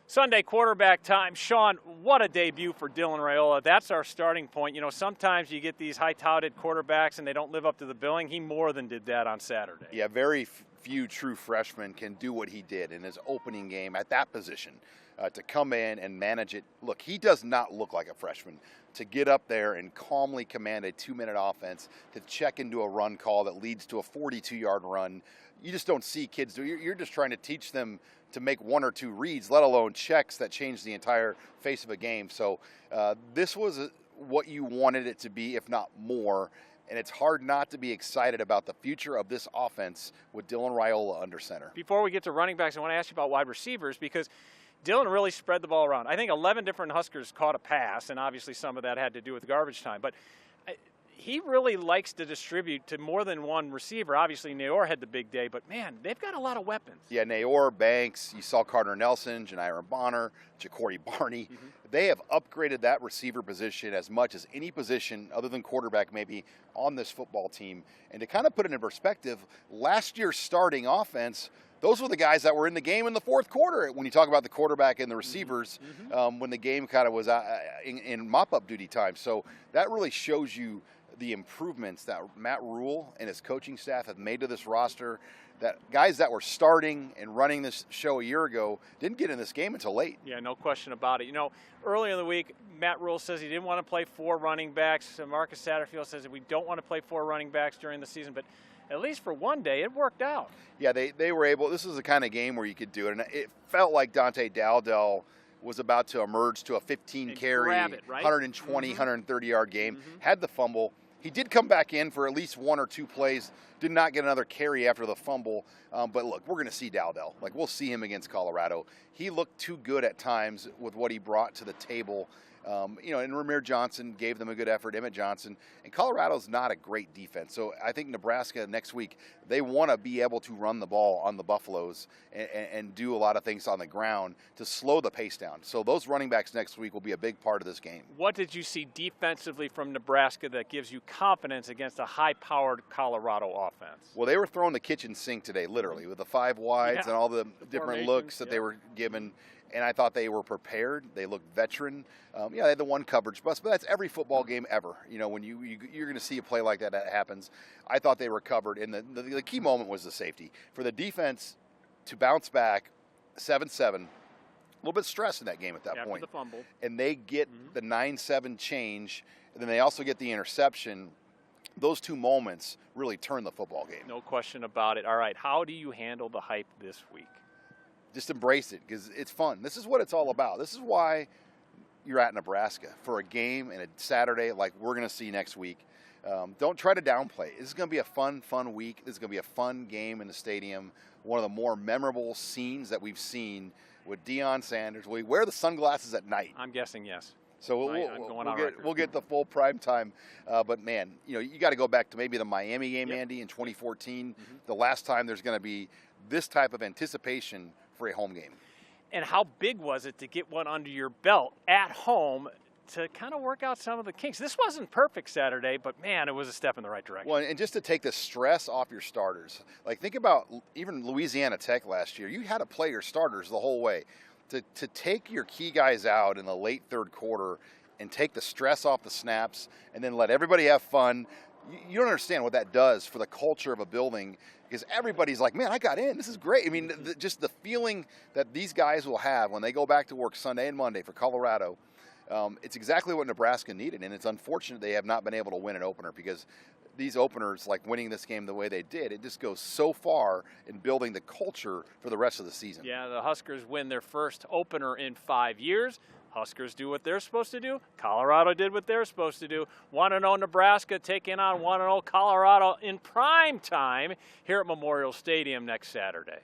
Sunday quarterback time. Sean, what a debut for Dylan Raiola. That's our starting point. You know, sometimes you get these high-touted quarterbacks and they don't live up to the billing. He more than did that on Saturday. Yeah, very few true freshmen can do what he did in his opening game at that position, to come in and manage it. Look, he does not look like a freshman. To get up there and calmly command a 2-minute offense, to check into a run call that leads to a 42-yard run. You just don't see kids do. You're just trying to teach them to make one or two reads, let alone checks that change the entire face of a game. So this was what you wanted it to be, if not more. And it's hard not to be excited about the future of this offense with Dylan Raiola under center. Before we get to running backs, I want to ask you about wide receivers because Dylan really spread the ball around. I think 11 different Huskers caught a pass, and obviously some of that had to do with garbage time. But he really likes to distribute to more than one receiver. Obviously, Nayor had the big day, but, man, they've got a lot of weapons. Yeah, Nayor, Banks, you saw Carter Nelson, Janiron Bonner, Jacory Barney. Mm-hmm. They have upgraded that receiver position as much as any position other than quarterback maybe on this football team. And to kind of put it in perspective, last year's starting offense, those were the guys that were in the game in the fourth quarter when you talk about the quarterback and the receivers, when the game kind of was in mop-up duty time. So that really shows you the improvements that Matt Rule and his coaching staff have made to this roster, that guys that were starting and running this show a year ago didn't get in this game until late. Yeah, no question about it. You know, earlier in the week, Matt Rule says he didn't want to play 4 running backs. Marcus Satterfield says that we don't want to play 4 running backs during the season, but at least for one day, it worked out. Yeah, they were able. This is the kind of game where you could do it, and it felt like Dante Dowdell was about to emerge to a 15-carry, right? 120, 130-yard game, had the fumble. He did come back in for at least 1 or 2 plays, did not get another carry after the fumble. But look, we're going to see Dowdell. Like, we'll see him against Colorado. He looked too good at times with what he brought to the table. And Ramir Johnson gave them a good effort, Emmett Johnson. And Colorado's not a great defense. So I think Nebraska next week, they want to be able to run the ball on the Buffaloes and do a lot of things on the ground to slow the pace down. So those running backs next week will be a big part of this game. What did you see defensively from Nebraska that gives you confidence against a high-powered Colorado offense? Well, they were throwing the kitchen sink today, literally, with the 5 wides and all the different looks that they were given. And I thought they were prepared. They looked veteran. They had the one coverage bust, but that's every football game ever. You know, when you're going to see a play like that happens. I thought they were covered, and the key moment was the safety. For the defense to bounce back 7-7, a little bit stressed in that game at that point. After the fumble. And they get the 9-7 change, and then they also get the interception. Those 2 moments really turn the football game. No question about it. All right, how do you handle the hype this week? Just embrace it because it's fun. This is what it's all about. This is why you're at Nebraska for a game and a Saturday like we're going to see next week. Don't try to downplay it. This is going to be a fun week. This is going to be a fun game in the stadium. One of the more memorable scenes that we've seen with Deion Sanders. Will he wear the sunglasses at night? I'm guessing yes. So we'll get the full prime time. But, man, you got to go back to maybe the Miami game, Andy, in 2014, the last time there's going to be this type of anticipation for a home game. And how big was it to get one under your belt at home to kind of work out some of the kinks? This wasn't perfect Saturday, but, man, it was a step in the right direction. Well, and just to take the stress off your starters. Like, think about even Louisiana Tech last year. You had to play your starters the whole way. To take your key guys out in the late third quarter and take the stress off the snaps and then let everybody have fun, you don't understand what that does for the culture of a building, because everybody's like, man, I got in. This is great. I mean, just the feeling that these guys will have when they go back to work Sunday and Monday for Colorado, it's exactly what Nebraska needed. And it's unfortunate they have not been able to win an opener, because these openers, like winning this game the way they did, it just goes so far in building the culture for the rest of the season. Yeah, the Huskers win their first opener in 5 years. Huskers do what they're supposed to do. Colorado did what they're supposed to do. 1-0 Nebraska taking on 1-0 Colorado in prime time here at Memorial Stadium next Saturday.